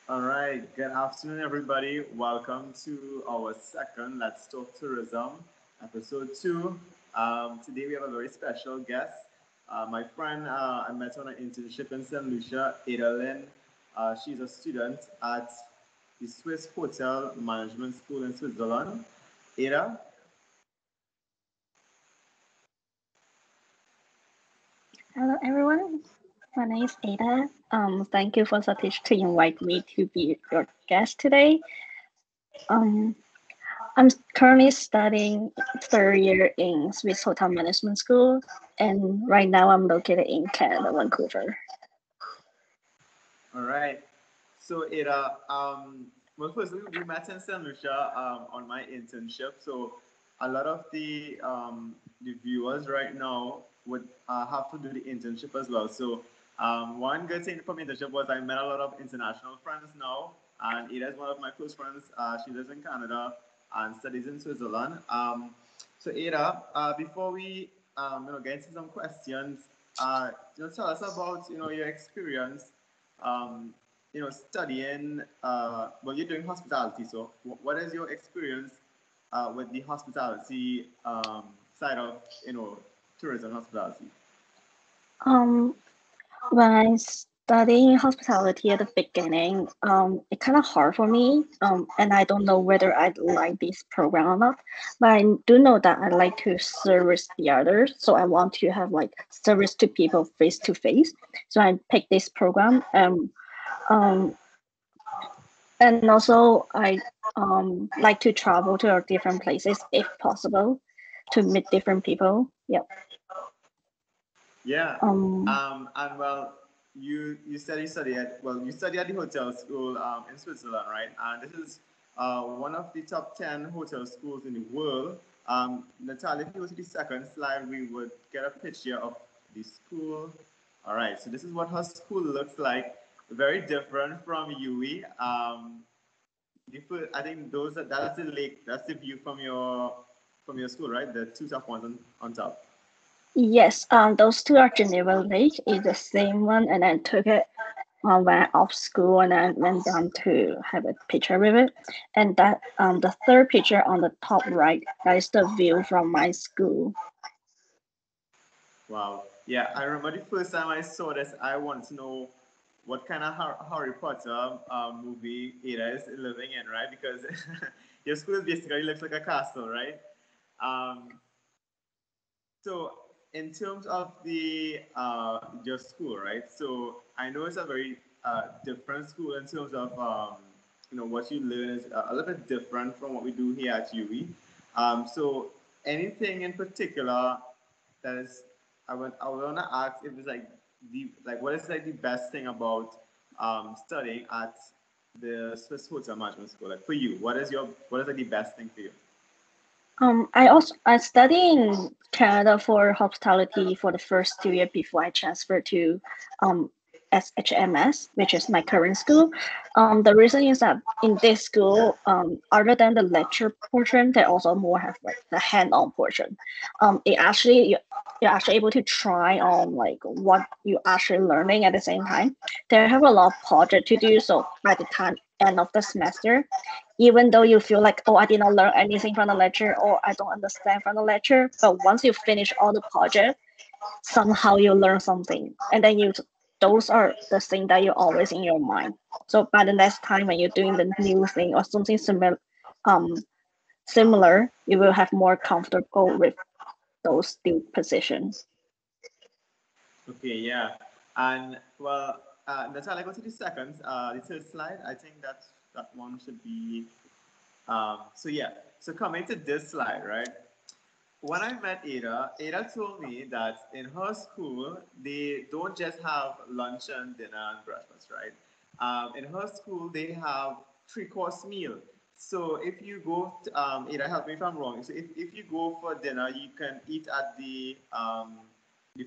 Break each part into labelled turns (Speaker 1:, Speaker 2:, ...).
Speaker 1: All right, good afternoon, everybody. Welcome to our second Let's Talk Tourism, episode 2. Today we have a very special guest. My friend, I met on an internship in St. Lucia, Ada Lynn. She's a student at the Swiss Hotel Management School in Switzerland. Ada,
Speaker 2: Hello everyone, my name is Ada. Thank you for Satish to invite me to be your guest today. Um, I'm currently studying third year in Swiss Hotel Management School, and right now I'm located in Canada, Vancouver.
Speaker 1: all right. So, Ada, well, first we met in St. Lucia on my internship. So, a lot of the viewers right now would have to do the internship as well. So, one good thing from internship was I met a lot of international friends now, and Ada is one of my close friends. She lives in Canada and studies in Switzerland. So, Ada, before we get into some questions, tell us about your experience um, studying, well, you're doing hospitality. So, what is your experience with the hospitality side of, tourism hospitality?
Speaker 2: Um, when I studying hospitality at the beginning, it kind of hard for me, and I don't know whether I like this program or not. But I do know that I like to service the others, so I want to have like service to people face to face. So I picked this program, um, and also I like to travel to different places if possible to meet different people. Yep.
Speaker 1: Yeah.
Speaker 2: Um,
Speaker 1: And well, you said you study at the hotel school in Switzerland, right? And this is one of the top 10 hotel schools in the world. Natalia, if you go to the second slide, we would get a picture of the school. All right, so this is what her school looks like. Very different from UWI. I think that's the lake. That's the view from your school, right? The two top ones on top.
Speaker 2: yes, those two are Geneva Lake, is the same one, and I took it when I off school and I went down to have a picture with it. And that the third picture on the top right, that is the view from my school.
Speaker 1: Wow. Yeah, I remember the first time I saw this, I wanted to know what kind of Harry Potter movie Ada is living in, right? Because your school basically looks like a castle, right? Um, so, in terms of the your school, right? So, I know it's a very different school in terms of what you learn is a little bit different from what we do here at UWI. So, anything in particular that is I would wanna ask if it's like what is like the best thing about studying at the Swiss Hotel Management School? Like for you, what is like the best thing for you?
Speaker 2: I study in Canada for hospitality for the first 2 years before I transferred to um SHMS, which is my current school. The reason is that in this school, other than the lecture portion, they also more have like the hand-on portion. It actually you're actually able to try on like what you actually learning at the same time. They have a lot of project to do, so by the time end of the semester, even though you feel like, oh, I did not learn anything from the lecture or I don't understand from the lecture, but once you finish all the project, somehow you learn something, and then you those are the things that you always in your mind. So by the next time when you're doing the new thing or something um similar, you will have more comfortable with those new positions.
Speaker 1: Okay, yeah. And well, Natalia, go to the second, the third slide. I think that one should be so yeah. So coming to this slide, right? When I met Ada told me that in her school they don't just have lunch and dinner and breakfast, right? In her school they have three-course meal. So if you go, Ada, help me if I'm wrong. So if you go for dinner, you can eat at the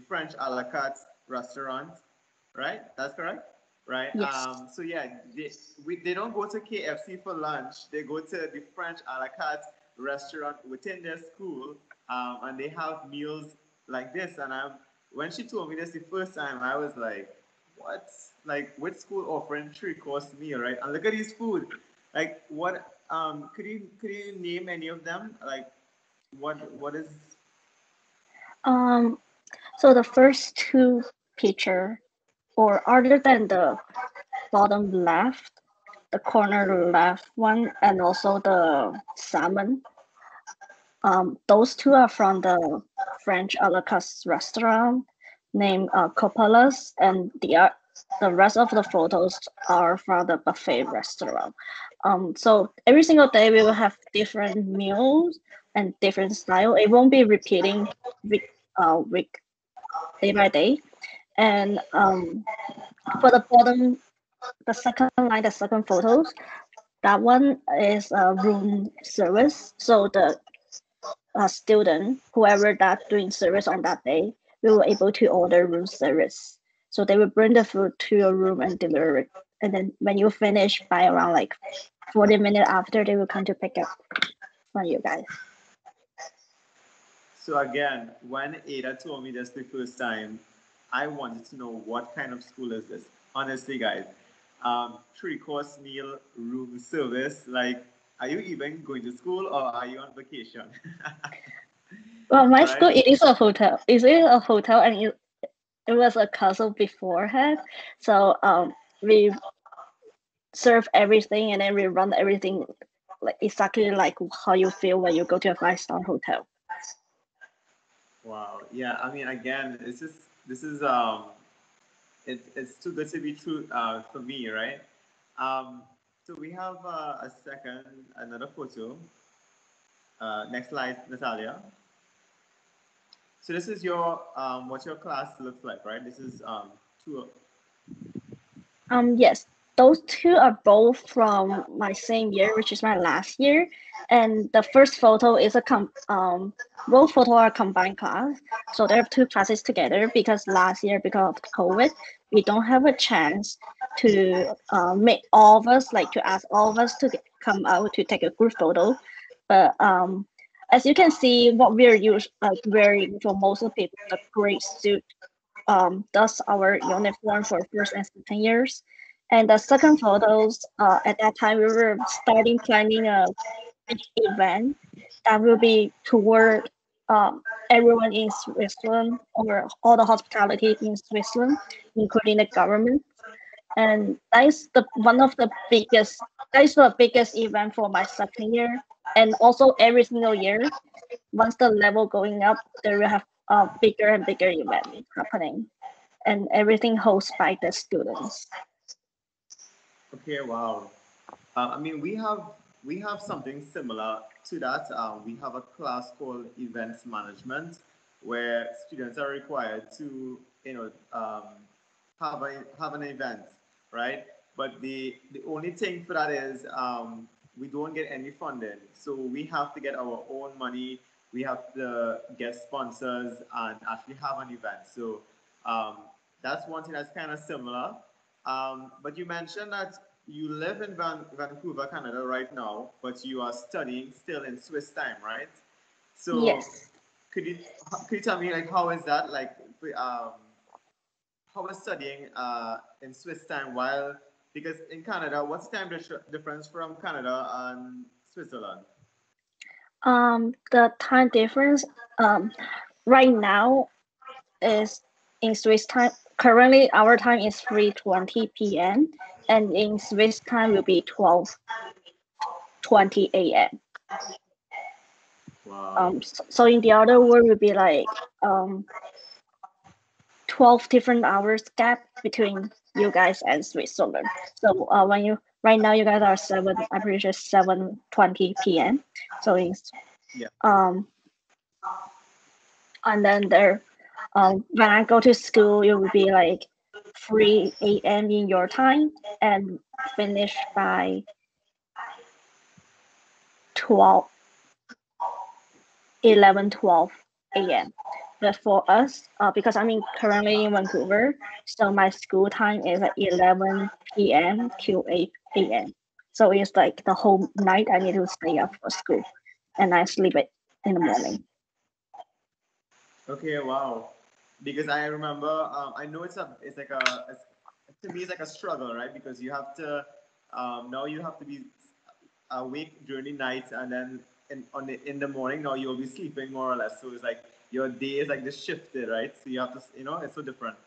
Speaker 1: French a la carte restaurant, right? That's correct, right?
Speaker 2: Yes.
Speaker 1: So yeah, they don't go to KFC for lunch. They go to the French a la carte restaurant within their school, and they have meals like this. And when she told me this the first time, I was like, what? Like, which school offering 3 course meal, right? And look at these food. Like, what? Could you name any of them? Like, what is?
Speaker 2: Um, so the first two picture, or other than the bottom left, the corner left one, and also the salmon. Those two are from the French a la carte restaurant named Coppola's, and the rest of the photos are from the buffet restaurant. So every single day we will have different meals and different style. It won't be repeating week day by day. And for the bottom, the second line, the second photos, that one is room service. So the student, whoever that doing service on that day, we were able to order room service. So they will bring the food to your room and deliver it. And then when you finish by around like 40 minutes after, they will come to pick up from you guys.
Speaker 1: So again, when Ada told me this the first time, I wanted to know what kind of school is this. Honestly, guys, 3 course meal, room service. Like, are you even going to school or are you on vacation?
Speaker 2: Well, my school,
Speaker 1: Right?
Speaker 2: it is a hotel. It is a hotel, and it was a castle beforehand. So we serve everything, and then we run everything like exactly like how you feel when you go to a 5-star hotel.
Speaker 1: Wow. Yeah. I mean, again, this is it's too good to be true for me, right? Um, so we have another photo. Next slide, Natalia. So this is your what your class looks like, right? This is two.
Speaker 2: Yes, those two are both from my same year, which is my last year. And the first photo is both photo are combined class. So there are two classes together because last year, because of COVID, we don't have a chance to make all of us, like to ask all of us to come out to take a group photo. But as you can see, what wearing for most of the people, the gray suit that's our uniform for first and second years. And the second photos, at that time we were starting planning a big event that will be toward everyone in Switzerland or all the hospitality in Switzerland, including the government. And that is the biggest event for my second year. And also every single year, once the level going up, there will have a bigger and bigger event happening, and everything hosted by the students.
Speaker 1: Okay, wow. I mean, we have something similar to that. We have a class called Events Management, where students are required to, have an event, right? But the only thing for that is we don't get any funding, so we have to get our own money. We have to get sponsors and actually have an event. So um, that's one thing that's kind of similar. But you mentioned that you live in Vancouver, Canada right now, but you are studying still in Swiss time, right? So
Speaker 2: Yes.
Speaker 1: could you could you tell me like how is that like how is studying in Swiss time while because in Canada, what's the time difference from Canada and Switzerland?
Speaker 2: The time difference right now is in Swiss time. Currently, our time is 3:20 p.m. and in Swiss time will be 12:20 a.m.
Speaker 1: Wow.
Speaker 2: So in the other word will be like 12 different hours gap between you guys and Switzerland. So when you right now you guys are I'm pretty sure 7:20 p.m. So it's
Speaker 1: Yeah.
Speaker 2: um and then there when I go to school it will be like 3 a.m. in your time and finish by 12 12 a.m. But for us, because I'm currently in Vancouver, so my school time is at 11 p.m. to 8 a.m. So it's like the whole night I need to stay up for school, and I sleep it in the morning.
Speaker 1: Okay. Wow. Because I remember, I know it's to me, it's like a struggle, right? Because you have to now you have to be awake during the night, and then in the morning now you'll be sleeping more or less. So it's like your day is like just shifted, right? So you have to, it's so different.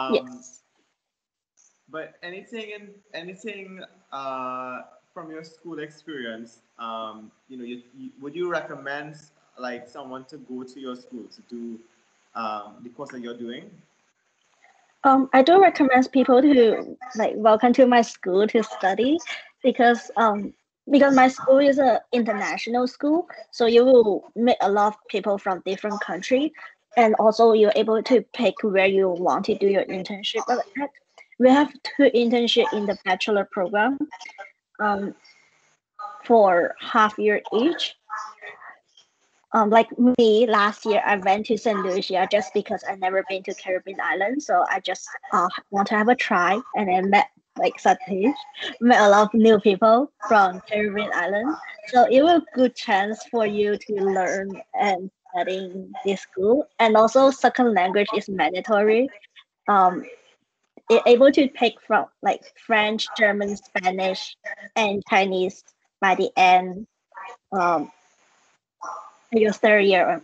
Speaker 2: Yes.
Speaker 1: But anything from your school experience, would you recommend like someone to go to your school to do the course that you're doing?
Speaker 2: I do recommend people to like welcome to my school to study because my school is a international school, so you will meet a lot of people from different country, and also you're able to pick where you want to do your internship at. We have two internship in the bachelor program, um, for half year each. Like me, last year I went to St. Lucia just because I never been to Caribbean island, so I just want to have a try, and I met like Satish, met a lot of new people from Caribbean island. So it was a good chance for you to learn and studying this school, and also second language is mandatory. Um, able to pick from like French, German, Spanish, and Chinese by the end. Um, your third year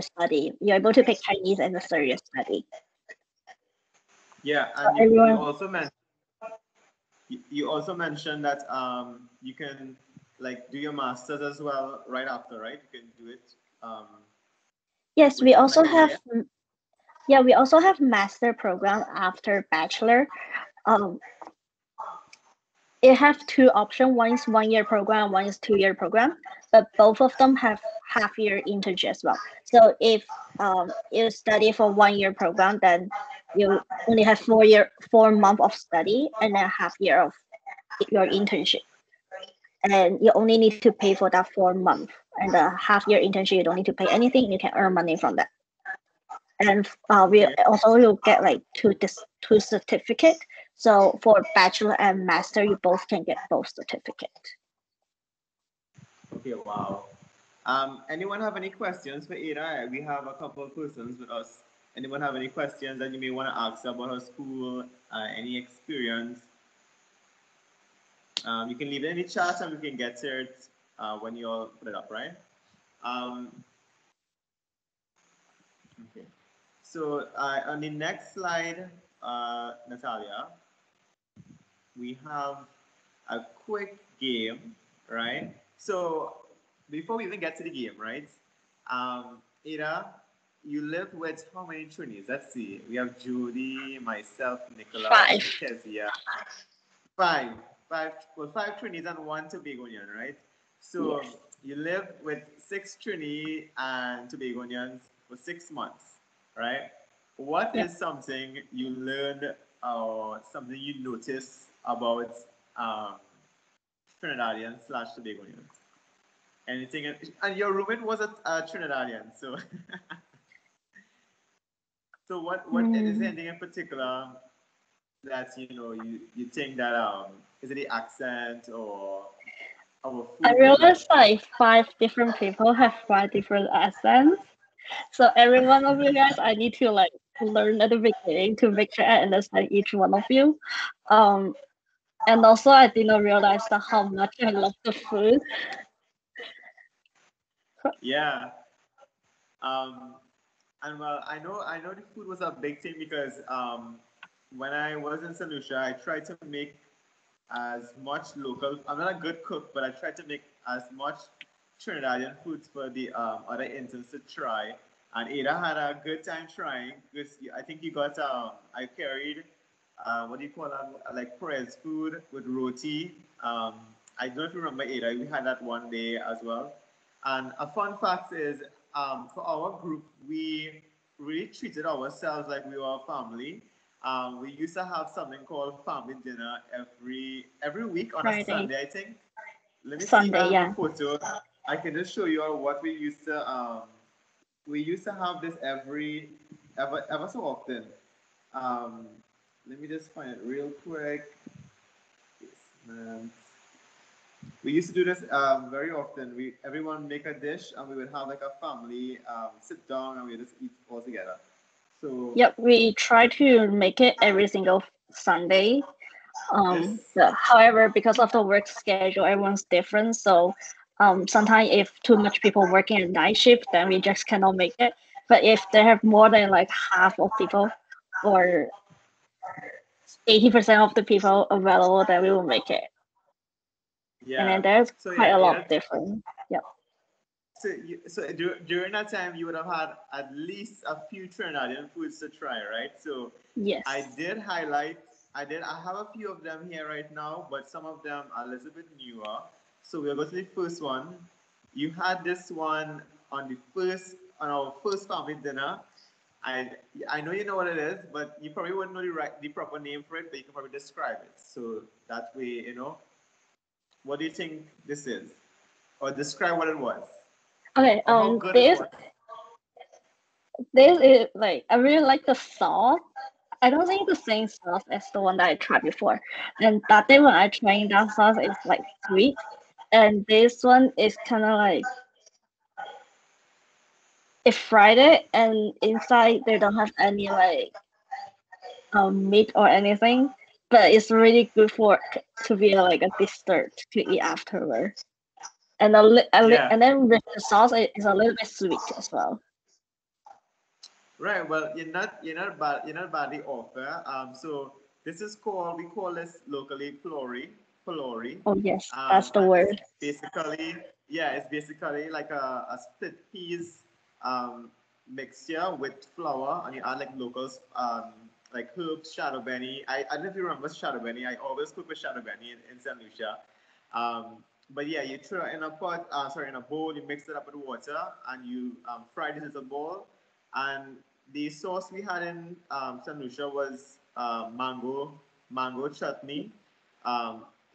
Speaker 2: study. You're able to pick Chinese and the third year study.
Speaker 1: Yeah,
Speaker 2: So
Speaker 1: and
Speaker 2: everyone,
Speaker 1: you also mentioned that you can like do your masters as well right after, right? You can do it
Speaker 2: yes, we
Speaker 1: within
Speaker 2: also
Speaker 1: like a
Speaker 2: have
Speaker 1: year.
Speaker 2: we also have master program after bachelor. Um, it have two options. One is 1 year program, one is 2 year program, but both of them have half year internship as well. So if you study for 1 year program, then you only have 4 month of study and a half year of your internship. And you only need to pay for that 4 month, and the half year internship you don't need to pay anything. You can earn money from that. And we
Speaker 1: Okay.
Speaker 2: also will get like two certificate. So for bachelor and master, you both can get both certificate.
Speaker 1: Okay. Wow. Anyone have any questions for Ada? We have a couple of persons with us. Anyone have any questions that you may want to ask about her school? Any experience? You can leave it in the chat and we can get to it when you all put it up, right? Um, okay. So on the next slide, Natalia, we have a quick game, right? So before we even get to the game, right? Ada, you live with how many Trinities? Let's see. We have Judy, myself, Nicola,
Speaker 2: Five.
Speaker 1: Kezia. Five. Five Trinities and one Tobagonian, right? So
Speaker 2: Yes.
Speaker 1: you live with 6 Trini and Tobagonians for 6 months, right? What
Speaker 2: Yep.
Speaker 1: is something you learned or something you noticed about um, Trinidadians slash Tobagonians? Anything? And your roommate was a Trinidadian, so so what is there
Speaker 2: Mm.
Speaker 1: anything in particular that you think that is it the accent or our
Speaker 2: I
Speaker 1: food?
Speaker 2: realized like five different people have five different accents. So every one of you guys, I need to like learn at the beginning to make sure I understand each one of you. Um, and also I didn't realize that how much I love the food.
Speaker 1: Yeah. Um, and well, I know the food was a big thing because when I was in St. Lucia, I tried to make as much local. I'm not a good cook, but I tried to make as much Trinidadian foods for the other interns to try. And Ada had a good time trying because I think you got I carried what do you call them, like Perez food with roti. I don't know if you remember Ada. We had that one day as well. And a fun fact is, for our group, we really treated ourselves like we were a family. We used to have something called family dinner every week on a
Speaker 2: Friday,
Speaker 1: Sunday, I think. Let me see
Speaker 2: Sunday,
Speaker 1: a
Speaker 2: yeah.
Speaker 1: photo. I can just show you what we used to. We used to have this ever so often. Um, Let me just find it real quick. Yes, man. We used to do this very often. We everyone make a dish and we would have like a family sit down and we just eat all together. So
Speaker 2: Yep, we try to make it every single Sunday.
Speaker 1: Yes.
Speaker 2: However, because of the work schedule, everyone's different. So sometimes if too much people working at night shift, then we just cannot make it. But if they have more than like half of people or 80% of the people available, then we will make it. And then
Speaker 1: Yeah.
Speaker 2: there's
Speaker 1: So
Speaker 2: quite
Speaker 1: yeah,
Speaker 2: a
Speaker 1: you
Speaker 2: lot
Speaker 1: know,
Speaker 2: of different. Yep.
Speaker 1: during that time, you would have had at least a few Trinidadian foods to try, right? So I
Speaker 2: Yes.
Speaker 1: did highlight, I have a few of them here right now, but some of them are a little bit newer. So we'll go to the first one. You had this one on our first family dinner. I I know you know what it is, but you probably wouldn't know the proper name for it, but you can probably describe it. So that way, what do you think this is? Or describe what it was,
Speaker 2: Okay.
Speaker 1: or how good it
Speaker 2: This
Speaker 1: was.
Speaker 2: this is like I really like the sauce. I don't think the same sauce as the one that I tried before. And that day when I tried that sauce, it's like sweet, and this one is kind of like it fried it, and inside they don't have any like meat or anything, but it's really good for to be like a dessert to eat afterward. And
Speaker 1: Yeah.
Speaker 2: and then with the sauce, it is a little bit sweet as well.
Speaker 1: Right. Well, you're not badly off. So this is called, we call this locally Flori.
Speaker 2: Oh yes, that's the
Speaker 1: And it's
Speaker 2: word.
Speaker 1: basically, yeah, it's basically like a split peas mixture with flour, and you add like locals like herbs, shadow benny. I don't know if you remember shadow benny. I always cook with shadow benny in Saint Lucia. But yeah, you throw it in a pot, sorry, in a bowl. You mix it up with water, and you fry this little ball. And the sauce we had in St. Lucia was mango chutney.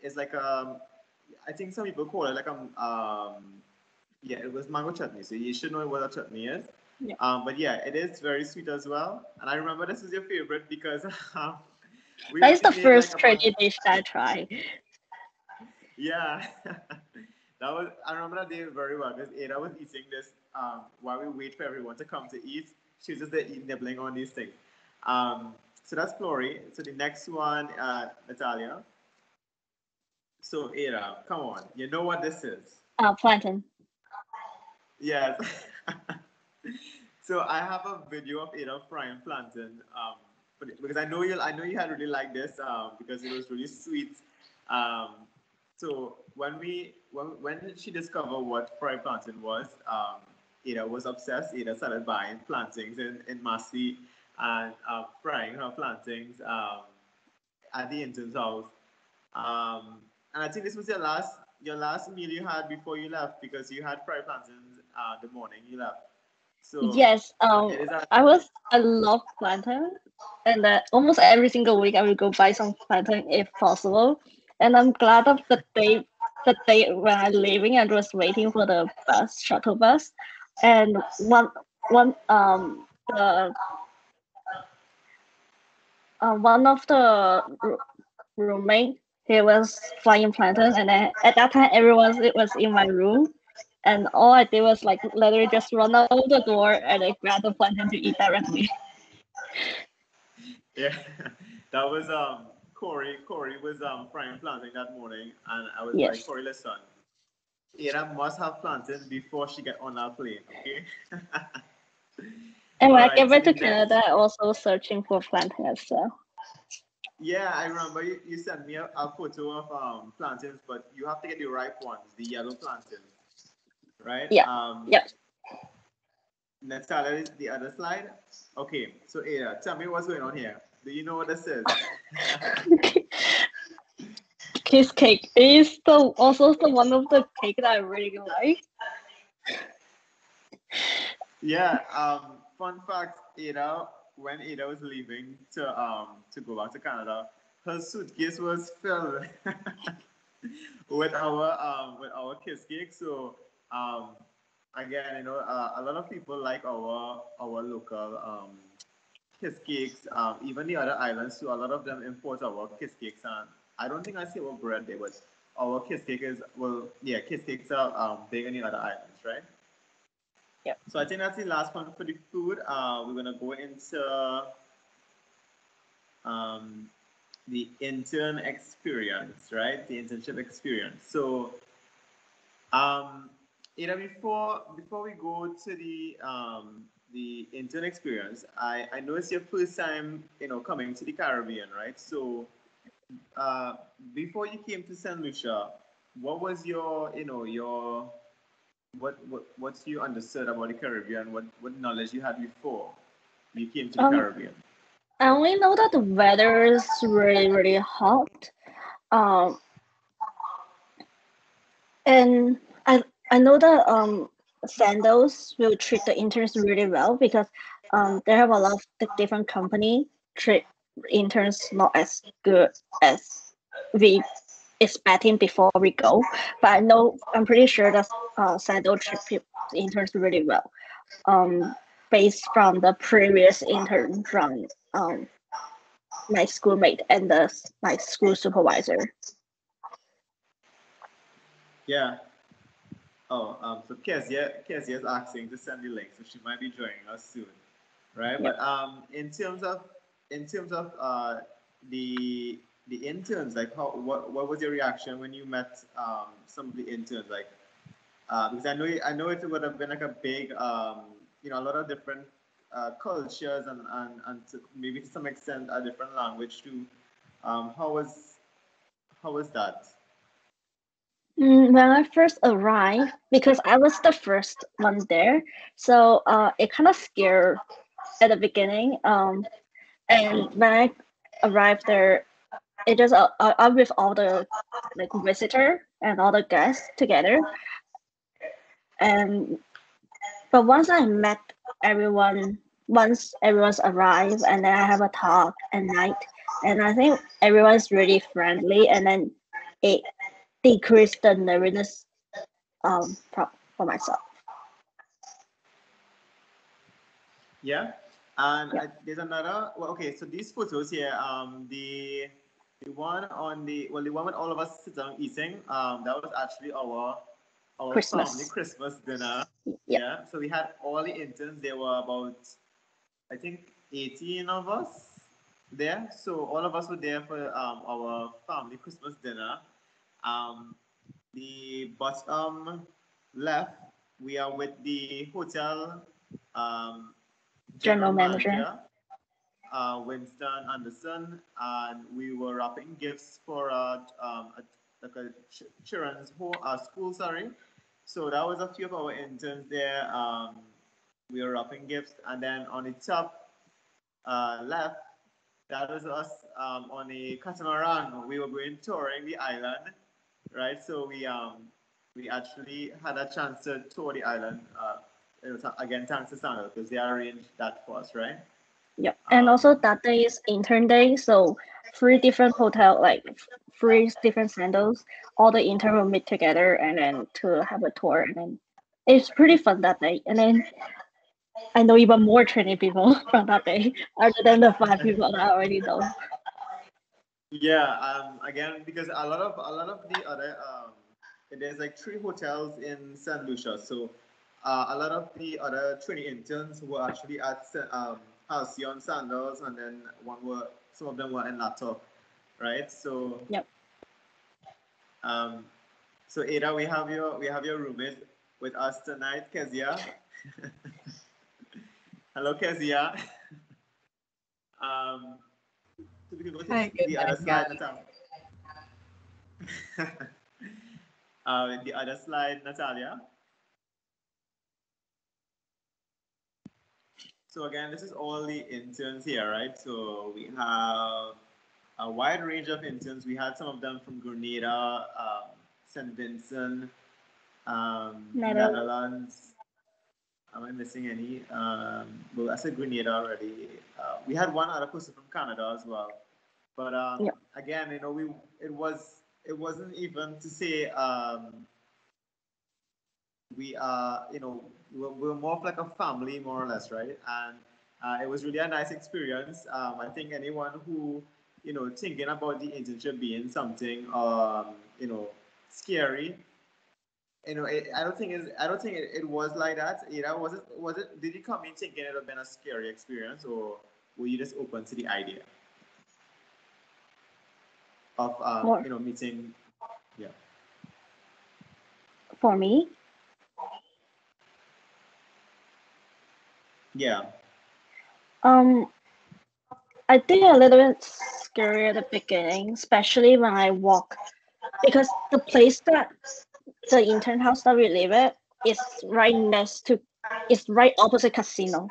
Speaker 1: It's like I think some people call it like yeah, it was mango chutney. So you should know what a chutney is.
Speaker 2: Yeah,
Speaker 1: But yeah, it is very sweet as well. And I remember this is your favorite because we
Speaker 2: that is
Speaker 1: only
Speaker 2: the
Speaker 1: made like
Speaker 2: first
Speaker 1: about,
Speaker 2: trendy dish that I tried.
Speaker 1: yeah. I remember that day very well because Ada was eating this while we wait for everyone to come to eat. She was just there eating, nibbling on these things. So that's Glory. So the next one, Natalia. So Ada, come on, you know what this is?
Speaker 2: Plantain.
Speaker 1: Yes. So I have a video of Ada frying plantain. Because I know you had really liked this because it was really sweet. Um, so when she discovered what fried plantain was, Ada was obsessed. Ada started buying plantains in Massey and frying her plantains at the intern's house. Um, and I think this was your last meal you had before you left because you had fried plantains the morning you left. So
Speaker 2: Yes.
Speaker 1: it is a
Speaker 2: I love plantain, and almost every single week I will go buy some plantain if possible. And I'm glad of the day when I'm leaving and was waiting for the shuttle bus, and one the one of the roommate, he was flying plantain, and then at that time everyone it was in my room, and all I did was like literally just run out the door and I grab the plantain to eat directly.
Speaker 1: yeah. That was Corey. Corey was frying plantain that morning, and I was like,
Speaker 2: Yes.
Speaker 1: Corey, listen, Ada must have plantain before she get on that plane. Okay.
Speaker 2: And
Speaker 1: All
Speaker 2: when I get
Speaker 1: right. So
Speaker 2: back
Speaker 1: the
Speaker 2: to
Speaker 1: next,
Speaker 2: Canada, I also searching for plantain as well.
Speaker 1: yeah, I remember you sent me a photo of plantains, but you have to get the ripe ones, the yellow plantains, right?
Speaker 2: Yeah. Yep.
Speaker 1: Natalia, the other slide. Okay, so Ada, tell me what's going on here. Do you know what this is?
Speaker 2: Kiss cake is also the one of the cake that I really like.
Speaker 1: Yeah. Fun fact: when Ada was leaving to go back to Canada, her suitcase was filled with our kiss cake. So um, again, a lot of people like our local kiss cakes. Even the other islands too. A lot of them import our kiss cakes, and I don't think I see our bread there, but our kiss cake is, well, yeah, kiss cakes are big in the other islands, right?
Speaker 2: Yep.
Speaker 1: So I think that's the last one for the food. We're gonna go into um, the intern experience, right? The internship experience. So, before we go to the intern experience, I know it's your first time, coming to the Caribbean, right? So, uh, before you came to Saint Lucia, what was what you understood about the Caribbean? What knowledge you had before you came to the
Speaker 2: Um,
Speaker 1: Caribbean?
Speaker 2: I only know that the weather is really, really hot. Um, and I know that Sandals will treat the interns really well because they have a lot of the different company treat interns not as good as we expecting before we go. But I'm pretty sure that Sandal treat interns really well. Based from the previous intern from my schoolmate and my school supervisor.
Speaker 1: Yeah. Oh, so Kezia is asking to send the link, so she might be joining us soon, right?
Speaker 2: Yep.
Speaker 1: But in terms of the interns, like what was your reaction when you met some of the interns, like because I know it would have been like a big a lot of different cultures and maybe to some extent a different language too. How was that?
Speaker 2: When I first arrived, because I was the first one there, so it kind of scared at the beginning. And when I arrived there, it just I'm with all the like visitor and all the guests together. And but once I met everyone, once everyone's arrived, and then I have a talk at night, and I think everyone's really friendly, and then it decreased the nervousness for myself.
Speaker 1: Yeah, and
Speaker 2: Yeah,
Speaker 1: there's another. Well, okay, so these photos here, the one on the one with all of us sitting down eating, that was actually our family
Speaker 2: Christmas.
Speaker 1: Christmas dinner.
Speaker 2: Yeah,
Speaker 1: Yeah, so we had all the interns. There were about, I think, 18 of us there. So all of us were there for our family Christmas dinner. Um, the bottom left, we are with the hotel um, general
Speaker 2: general manager.
Speaker 1: manager, Winston Anderson, and we were wrapping gifts for like a children's school, sorry. So that was a few of our interns there. We were wrapping gifts, and then on the top left, that was us on a catamaran. We were going touring the island, right? So we actually had a chance to tour the island. It was, again, thanks to Sandal because they arranged that for us, right?
Speaker 2: Yeah, and also
Speaker 1: Um,
Speaker 2: that day is intern day, so three different hotel, like three different sandals, all the intern will meet together and then to have a tour, and then it's pretty fun that day. And then I know even more training people from that day, other than the five people that I already know.
Speaker 1: yeah. Again, because a lot of the other there's like three hotels in San Lucia, so a lot of the other trainee interns were actually at Halcyon Sandals, and then some of them were in Lato, right? So
Speaker 2: Yep.
Speaker 1: um, so Ada, we have your roommate with us tonight, Kezia. Hello, Kezia. Um, so we can go to
Speaker 3: Hi, good
Speaker 1: the other
Speaker 3: night,
Speaker 1: slide,
Speaker 3: guys.
Speaker 1: Natalia. The other slide, Natalia. So again, this is all the interns here, right? So we have a wide range of interns. We had some of them from Grenada, St. Vincent,
Speaker 2: Netherlands.
Speaker 1: Netherlands. Am I missing any? Well, I said Grenada already. We had one other person from Canada as well. But
Speaker 2: Yep.
Speaker 1: again, it wasn't even to say we are, we're more of like a family, more or less, right? And it was really a nice experience. I think anyone who, thinking about the internship being something, scary, I don't think it was like that. Was it? Did you come in thinking it would have been a scary experience, or were you just open to the idea? of
Speaker 2: More
Speaker 1: meeting? Yeah.
Speaker 2: for me.
Speaker 1: Yeah.
Speaker 2: Um, I think a little bit scary at the beginning, especially when I walk, because the place that the intern house that we live at is right next to, is right opposite casino,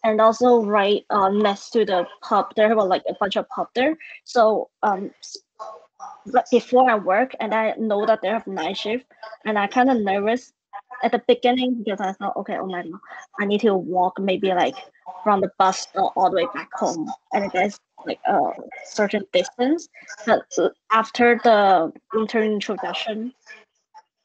Speaker 2: and also right next to the pub. There were like a bunch of pub there. So but before I work, and I know that they have night shift, and I kind of nervous at the beginning because I thought, okay, oh my god, I need to walk maybe like from the bus stop all the way back home, and there's like a certain distance. But after the intern introduction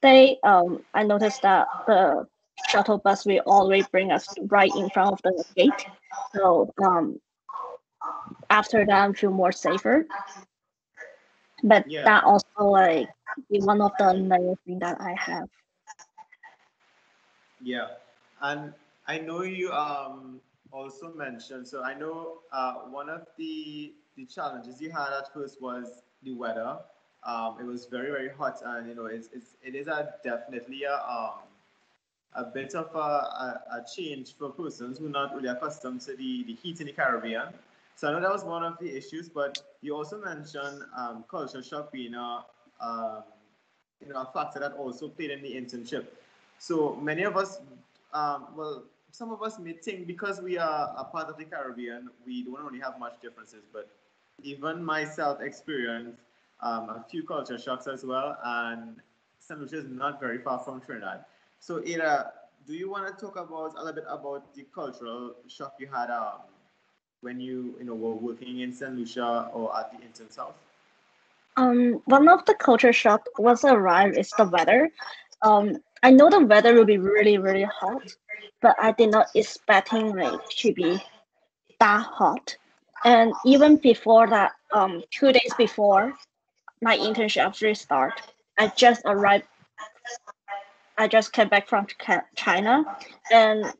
Speaker 2: day, I noticed that the shuttle bus will always bring us right in front of the gate. So after that, I feel more safer. But
Speaker 1: Yeah.
Speaker 2: that also like is one of the negative thing that I have.
Speaker 1: Yeah, and I know you also mentioned. So I know one of the challenges you had at first was the weather. It was very hot, and it is a definitely a bit of a change for persons who are not really accustomed to the heat in the Caribbean. So I know that was one of the issues, but you also mentioned culture shock being um, a factor that also played in the internship. So many of us, well, some of us may think because we are a part of the Caribbean, we don't really have much differences. But even myself experienced a few culture shocks as well, and St. Lucia is not very far from Trinidad. So, Ada, do you want to talk about a little bit about the cultural shock you had when you were working in St. Lucia or at the intern's house?
Speaker 2: One of the culture shock was arrived is the weather. I know the weather will be really hot, but I did not expecting like to be that hot. And even before that, 2 days before my internship actually start, I just arrived. I just came back from China, and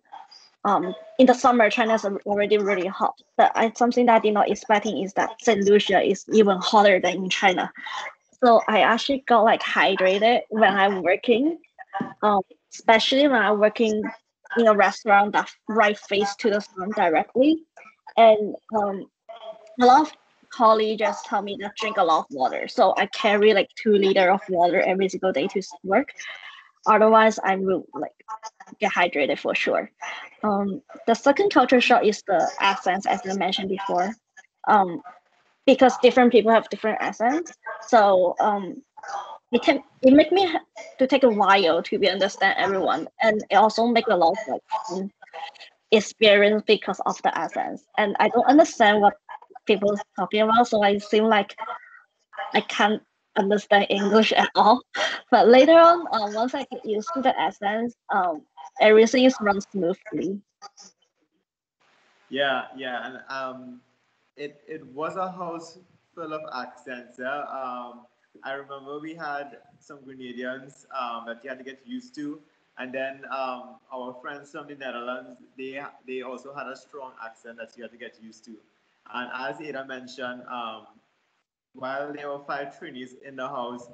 Speaker 2: in the summer, China is already really hot. But something that I did not expecting is that Saint Lucia is even hotter than in China. So I actually got like hydrated when I'm working, especially when I'm working in a restaurant that right face to the sun directly. And a lot of colleagues just tell me to drink a lot of water. So I carry like 2 liters of water every single day to work. Otherwise, I will like get hydrated for sure. The second culture shock is the accents, as I mentioned before. Um, because different people have different accents. So it make me to take a while to be understand everyone, and it also make a lot of like fun experience because of the accents. And I don't understand what people talking about, so I seem like I can't understand English at all. But later on, once I get used to the accents, everything is run smoothly.
Speaker 1: Yeah, yeah, and it was a house full of accents. Yeah, I remember we had some Grenadians that you had to get used to, and then our friends from the Netherlands, they also had a strong accent that you had to get used to. And as Ada mentioned, while there were five trainees in the house,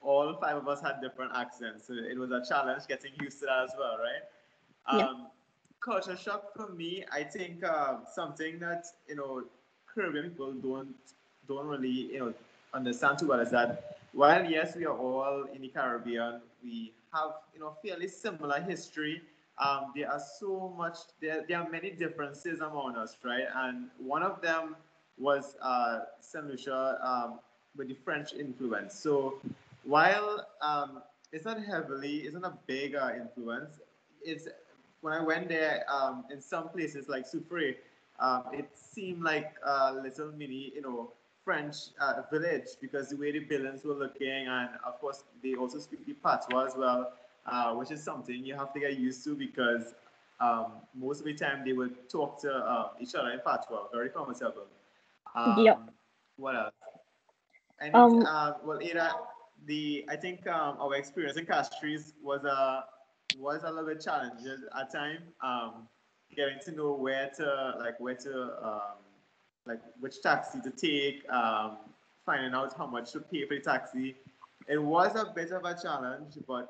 Speaker 1: all five of us had different accents, so it was a challenge getting used to that as well, right?
Speaker 2: Yeah.
Speaker 1: Culture shock for me, I think something that Caribbean people don't really understand too well is that while yes we are all in the Caribbean, we have fairly similar history. There are so much there are many differences among us, right? And one of them was Saint Lucia with the French influence. So while it's not a big influence. It's when I went there, in some places like Soufrière, it seemed like a little mini, French village because the way the buildings were looking, and of course they also speak the patois as well, which is something you have to get used to because most of the time they would talk to each other in patois, very comfortable.
Speaker 2: Yep.
Speaker 1: Um, what else? And
Speaker 2: Um,
Speaker 1: well, Ada, the I think our experience in Castries was a little bit challenging at time. Getting to know where to like which taxi to take, finding out how much to pay for the taxi. It was a bit of a challenge, but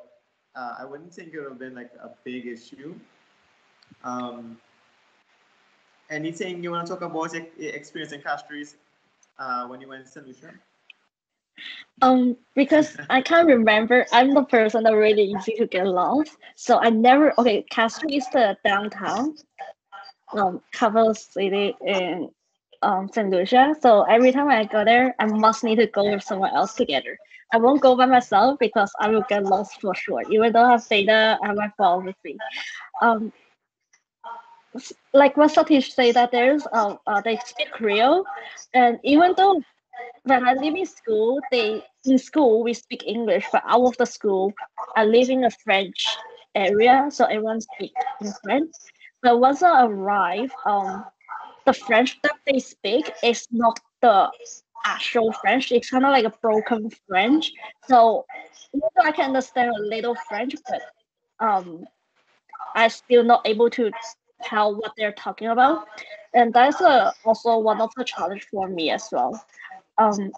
Speaker 1: I wouldn't think it would have been like a big issue. Um, Anything you want to talk about your experience in Castries when you went to St. Lucia?
Speaker 2: Because I can't remember, I'm the person that really easy to get lost. So I never, okay, Castro is the downtown, capital city in St. Lucia. So every time I go there, I must need to go with someone else together. I won't go by myself because I will get lost for sure. Even though I have data, I have my phone with me. Um, like what Satish say that they speak Creole, and even though when I live in school, in school we speak English, but out of the school, I live in a French area, so everyone speak in French. But once I arrive, the French that they speak is not the actual French. It's kind of like a broken French. So even though I can understand a little French, but um, I still not able to tell what they're talking about, and that's also one of the challenge for me as well. Um,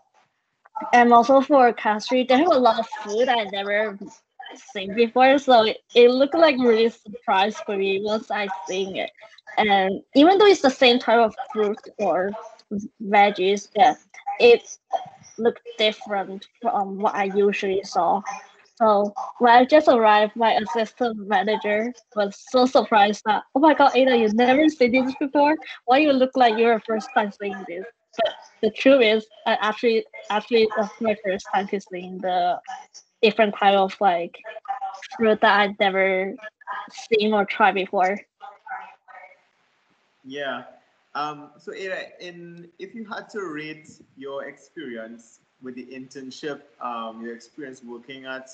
Speaker 2: and also for Castry, they have a lot of food I never seen before, so it looked like really surprise for me once I seen it. And even though it's the same type of fruit or veggies, yeah, it looked different from what I usually saw. So when I just arrived, my assistant manager was so surprised that, oh my God, Ada, you've never seen this before? Why you look like you're first time seeing this? But the truth is, I actually that's my first time to seeing the different kind of like fruit that I'd never seen or tried before.
Speaker 1: Yeah. So Ada, if you had to rate your experience with the internship, your experience working at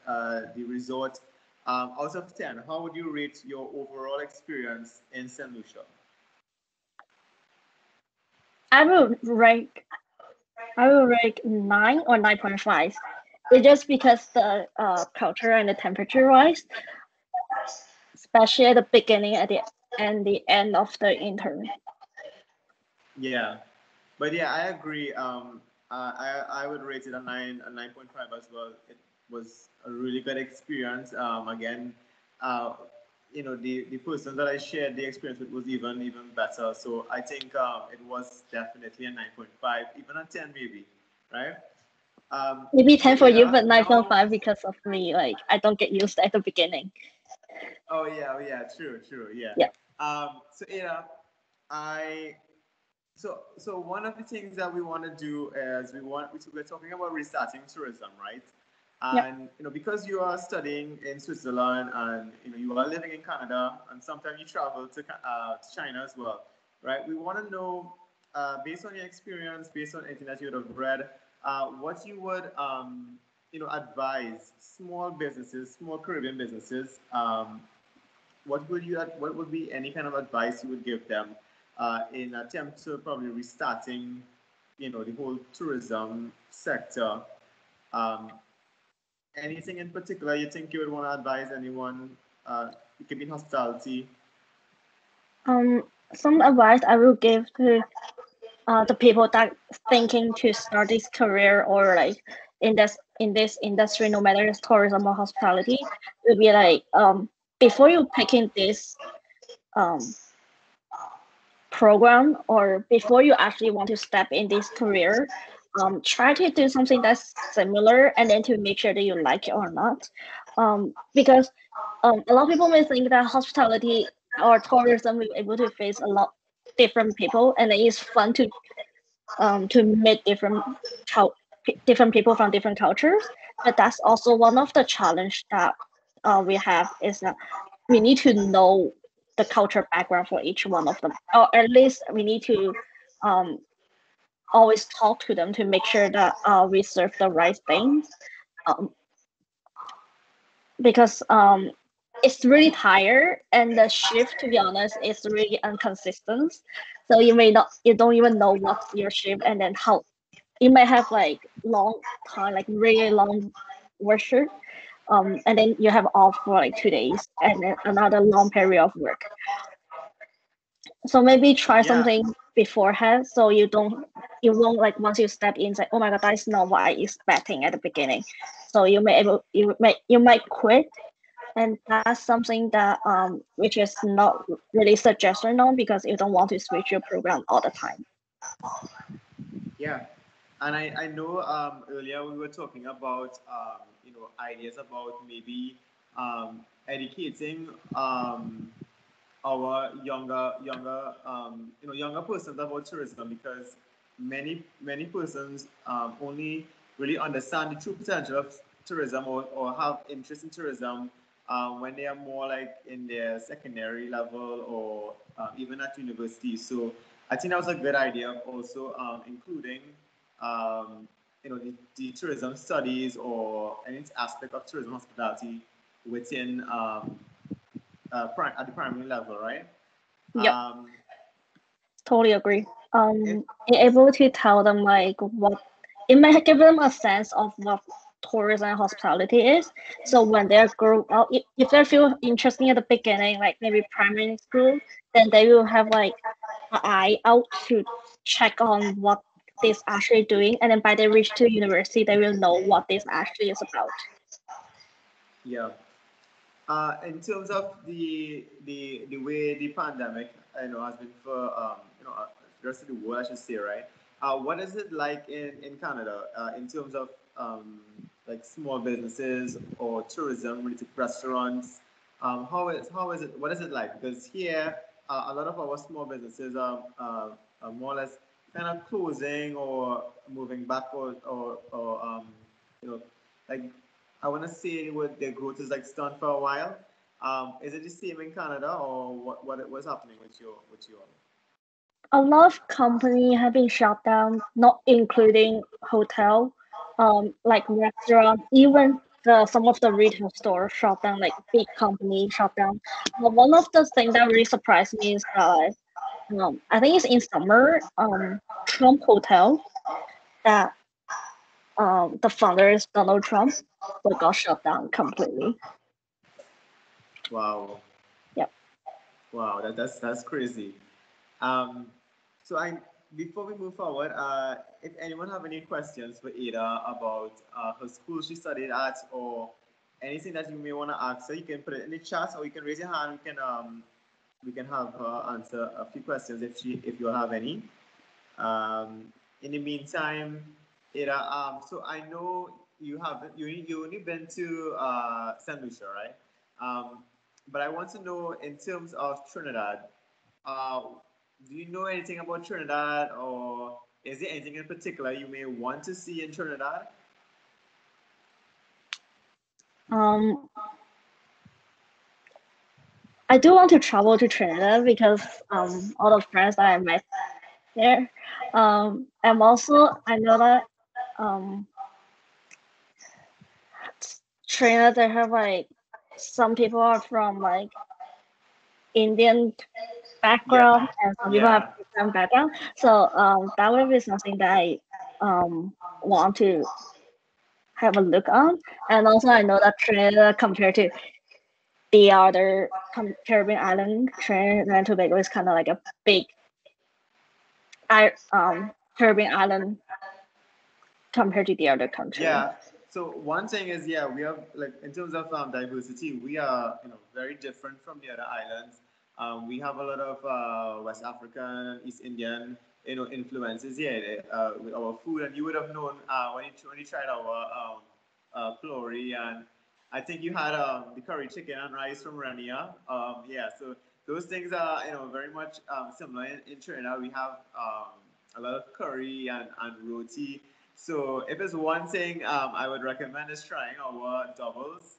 Speaker 1: the resort, out of 10, how would you rate your overall experience in St. Lucia?
Speaker 2: I will rank I will rank 9 or 9.5. It's just because the culture and the temperature wise, especially at the beginning and the end of the intern.
Speaker 1: Yeah, but yeah, I agree. I would rate it a 9.5 as well. It was a really good experience. Again, uh, the person that I shared the experience with was even better. So I think it was definitely a 9.5, even a 10 maybe, right?
Speaker 2: Maybe
Speaker 1: So
Speaker 2: 10 for you,
Speaker 1: Ada,
Speaker 2: but
Speaker 1: now.
Speaker 2: 9.5 because of me. Like I don't get used at the beginning.
Speaker 1: Oh yeah, true, yeah.
Speaker 2: Yeah.
Speaker 1: So Ada, I so one of the things that we want to do is we're talking about restarting tourism, right?
Speaker 2: Yep.
Speaker 1: And because you are studying in Switzerland and you are living in Canada and sometimes you travel to China as well, right? We want to know, based on your experience, based on anything that you would have read, what you would advise small businesses, small Caribbean businesses. What would be any kind of advice you would give them in attempt to probably restarting the whole tourism sector? um, Anything in particular you think you would want to advise anyone? It could be in hospitality.
Speaker 2: Um, some advice I will give to the people that thinking to start this career or like in this industry, no matter it's tourism or hospitality, will be like before you picking this um program or before you actually want to step in this career, try to do something that's similar and then to make sure that you like it or not. Because a lot of people may think that hospitality or tourism will be able to face a lot different people and it's fun to meet different people from different cultures. But that's also one of the challenge that we have is that we need to know the culture background for each one of them, or at least we need to um, always talk to them to make sure that we serve the right things. Um, because it's really tired and the shift, to be honest, is really inconsistent. So you don't even know what's your shift and then how you might have like long time, like really long worship, and then you have off for like 2 days and then another long period of work. So maybe try
Speaker 1: Yeah.
Speaker 2: something beforehand, so you won't like once you step in say, oh my god, that is not what I expecting at the beginning. So you might quit, and that's something that which is not really suggested on because you don't want to switch your program all the time.
Speaker 1: Yeah, and I know earlier we were talking about ideas about maybe educating our younger persons about tourism, because many persons only really understand the true potential of tourism, or have interest in tourism when they are more like in their secondary level, or even at university. So I think that was a good idea of also including the tourism studies or any aspect of tourism hospitality within at the primary level, right?
Speaker 2: Yep,
Speaker 1: Um,
Speaker 2: totally agree.
Speaker 1: if,
Speaker 2: Being able to tell them like what it might give them a sense of what tourism and hospitality is. So when they grow up, if they feel interesting at the beginning, like maybe primary school, then they will have like an eye out to check on what this actually doing, and then by they reach to university, they will know what this actually is about.
Speaker 1: yeah. In terms of the way the pandemic, has been for the rest of the world, I should say, right? What is it like in Canada in terms of like small businesses or tourism related restaurants? How is it? What is it like? Because here, a lot of our small businesses are more or less kind of closing or moving backward, or you know like I want to say what their growth is like stunned for a while. Is it the same in Canada, or what's happening with you all?
Speaker 2: A lot of companies have been shut down, not including hotel, like restaurant, even some of the retail stores shut down, like big companies shut down. One of the things that really surprised me is that I think it's in summer, Trump Hotel that the founder is Donald Trump, but got shut down completely.
Speaker 1: Wow,
Speaker 2: Yep.
Speaker 1: wow, that's crazy. Um, so I before we move forward, if anyone have any questions for Ada about her school she studied at, or anything that you may want to ask her, you can put it in the chat, or you can raise your hand. We can have her answer a few questions if you have any. In the meantime, Ada, so I know you only been to Saint Lucia, right? But I want to know in terms of Trinidad, uh, do you know anything about Trinidad, or is there anything in particular you may want to see in Trinidad?
Speaker 2: Um, I do want to travel to Trinidad because all the friends that I met there. And also I know that um Trinidad they have like some people are from like Indian
Speaker 1: Yeah,
Speaker 2: background and some people have
Speaker 1: yeah,
Speaker 2: different background. So that would be something that I want to have a look on. And also I know that Trinidad compared to the other Caribbean island, Trinidad and Tobago is kind of like a big Caribbean island compared to the other country.
Speaker 1: yeah. So one thing is, yeah, we have like in terms of diversity, we are very different from the other islands. We have a lot of West African, East Indian, influences here with our food, and you would have known when you tried our plory, and I think you had the curry chicken and rice from Rania. Yeah, so those things are very much similar in Trinidad. We have a lot of curry and roti. So if it's one thing I would recommend is trying our doubles.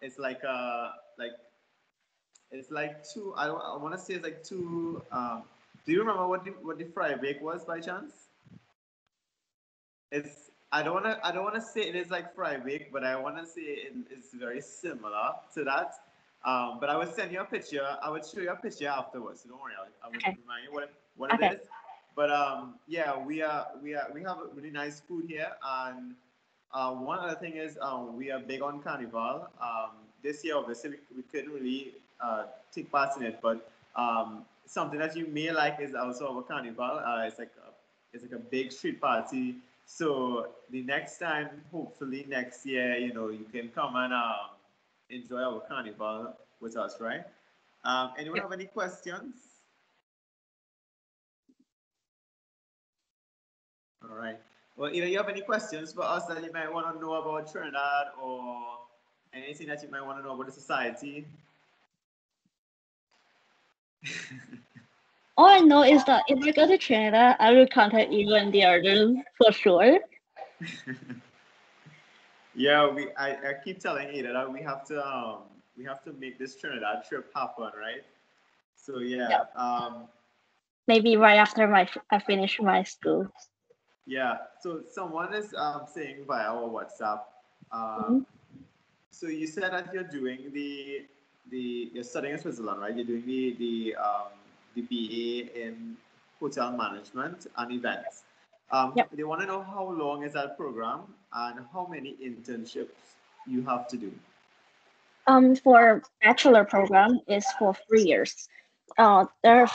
Speaker 1: It's like two. I want to say it's like two. Do you remember what the fry bake was by chance? It's I don't wanna say it is like fry bake, but I wanna say it's very similar to that. But I would send you a picture. I would show you a picture afterwards. So don't worry. I would
Speaker 2: Okay.
Speaker 1: remind you what it
Speaker 2: Okay.
Speaker 1: is. But yeah, we have really nice food here, and one other thing is we are big on Carnival. This year, obviously, we couldn't really take part in it, but something that you may like is also our carnival. It's like a big street party. So the next time, hopefully next year, you can come and enjoy our carnival with us, right? Anyone have any questions? All right. Well, either you have any questions for us that you might want to know about Trinidad or anything that you might want to know about the society.
Speaker 2: All I know is that if I go to Trinidad, I will contact you and the others for sure.
Speaker 1: Yeah, I keep telling Ada that we have to make this Trinidad trip happen, right? So yeah,
Speaker 2: Maybe right after I finish my school.
Speaker 1: yeah. So someone is saying via our WhatsApp.
Speaker 2: Mm-hmm.
Speaker 1: So you said that you're doing you're studying in Switzerland, right? You're doing the BA in hotel management and events.
Speaker 2: Yep.
Speaker 1: They want to know how long is that program and how many internships you have to do.
Speaker 2: For bachelor program is for 3 years. There's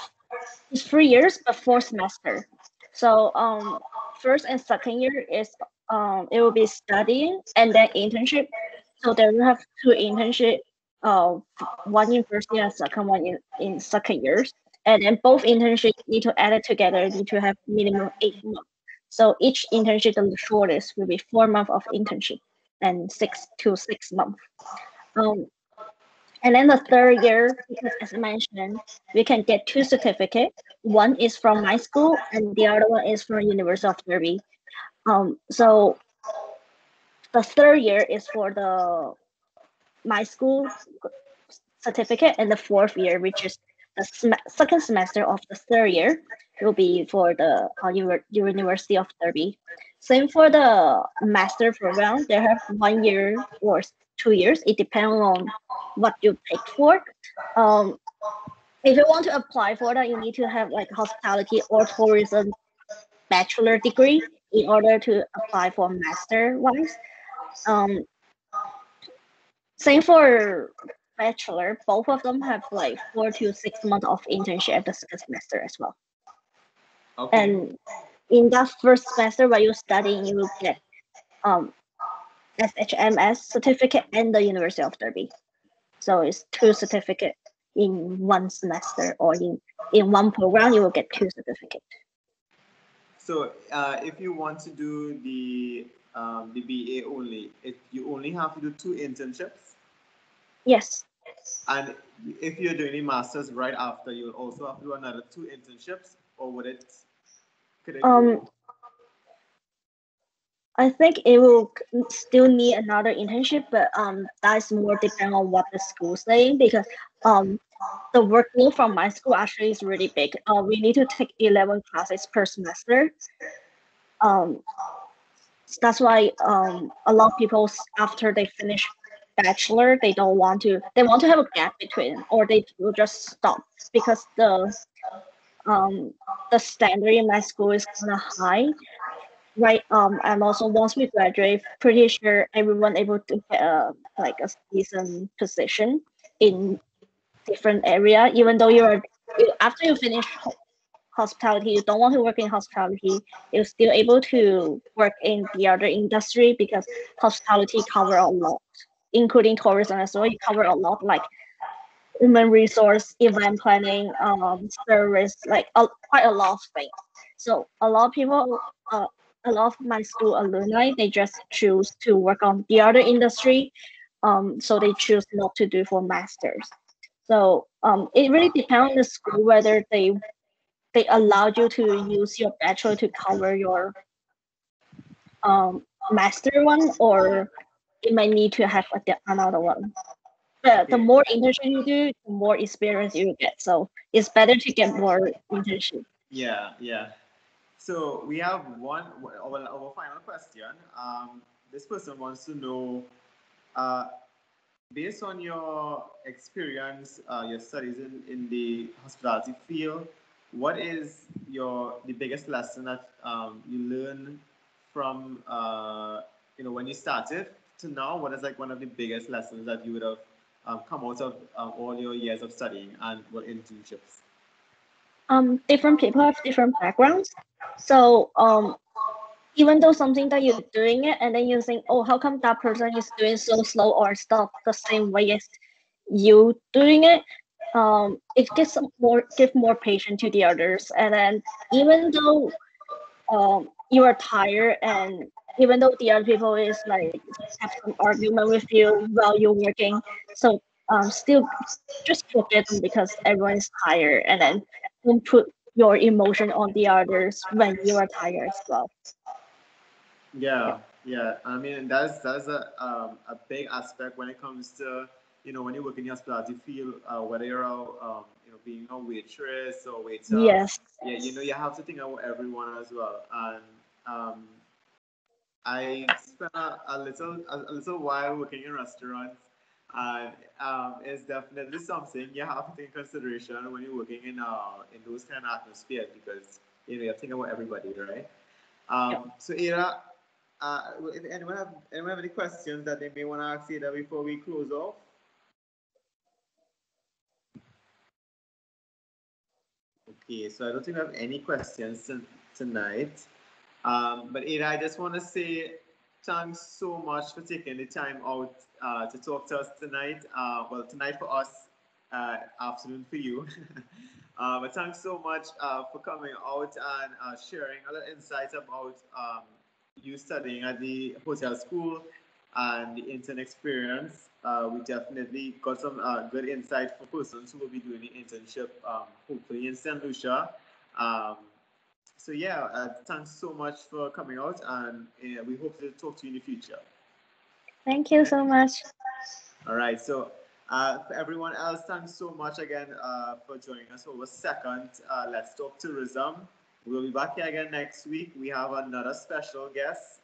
Speaker 2: 3 years but 4 semester. So first and second year is it will be studying and then internship. So there will have two internship, one in first year and second one in second years. And then both internships need to add it together, need to have minimum 8 months. So each internship, the shortest will be 4 months of internship and 6 to 6 months. Um, and then the third year, because as I mentioned, we can get two certificates. One is from my school, and the other one is from University of Derby. So the third year is for the my school certificate, and the fourth year, which is the second semester of the third year, will be for the University of Derby. Same for the master program. They have 1 year or 2 years. It depends on what you pick for. Um, if you want to apply for that, you need to have like hospitality or tourism bachelor degree in order to apply for master ones. Um, Same for bachelor. Both of them have like 4 to 6 months of internship at the second semester as well.
Speaker 1: Okay.
Speaker 2: And in that first semester, while you're studying, you will get SHMS certificate and the University of Derby. So it's two certificate in one semester, or in one program, you will get two certificates.
Speaker 1: So if you want to do the BA only, you only have to do 2 internships.
Speaker 2: Yes.
Speaker 1: And if you're doing the masters right after, you'll also have to do another 2 internships, or could it go?
Speaker 2: I think it will still need another internship, but that's more depending on what the school saying, because the workload from my school actually is really big. We need to take 11 classes per semester. That's why a lot of people, after they finish bachelor, they want to have a gap between, or they will just stop, because the standard in my school is kind of high, right? And also once we graduate, pretty sure everyone able to get a decent position in different area. Even though after you finish hospitality, you don't want to work in hospitality, you're still able to work in the other industry, because hospitality cover a lot, including tourism as well. You cover a lot, like human resource, event planning, service, like quite a lot of things. So a lot of people, a lot of my school alumni, they just choose to work on the other industry. So they choose not to do for masters. So it really depends on the school whether they allowed you to use your bachelor to cover your master one, or it might need to have another one. But the more internship you do, the more experience you get. So it's better to get more internship.
Speaker 1: Yeah, yeah. So we have our final question. This person wants to know, uh, based on your experience, your studies in the hospitality field, what is the biggest lesson that you learned from when you started to now? What is like one of the biggest lessons that you would have come out of all your years of studying and internships?
Speaker 2: Different people have different backgrounds. So even though something that you're doing it and then you think, oh, how come that person is doing so slow or stuff the same way as you doing it? It gives more patience to the others. And then even though you are tired and even though the other people is like have some argument with you while you're working, so still just forget them because everyone is tired, and then don't put your emotion on the others when you are tired as well. Yeah.
Speaker 1: Yeah, yeah. I mean, that's a big aspect when it comes to, when you work in the hospitality field, whether you're being a waitress or waiter.
Speaker 2: Yes.
Speaker 1: Yeah, you have to think about everyone as well. And um, I spent a little while working in restaurants, and it's definitely something you have to take in consideration when you're working in those kind of atmosphere, because you have to think about everybody, right?
Speaker 2: Yep.
Speaker 1: So Ira, if anyone have any questions that they may want to ask Ira before we close off? Okay, so I don't think I have any questions tonight. But Ada, I just want to say thanks so much for taking the time out to talk to us tonight. Well, tonight for us, afternoon for you. But thanks so much for coming out and sharing a little insights about you studying at the hotel school and the intern experience. We definitely got some good insight for persons who will be doing the internship, hopefully in St. Lucia. Um, so yeah, thanks so much for coming out, and we hope to talk to you in the future.
Speaker 2: Thank you so much.
Speaker 1: All right. So for everyone else, thanks so much again for joining us for our second Let's Talk Tourism. We'll be back here again next week. We have another special guest.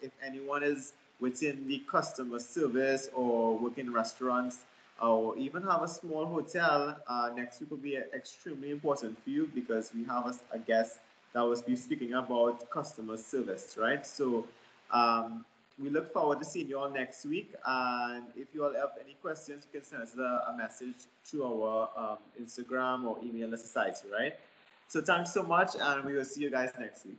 Speaker 1: If anyone is within the customer service or work in restaurants or even have a small hotel, next week will be extremely important for you, because we have a guest that will be speaking about customer service, right? So we look forward to seeing you all next week. And if you all have any questions, you can send us a message through our Instagram or email the society, right? So thanks so much, and we will see you guys next week.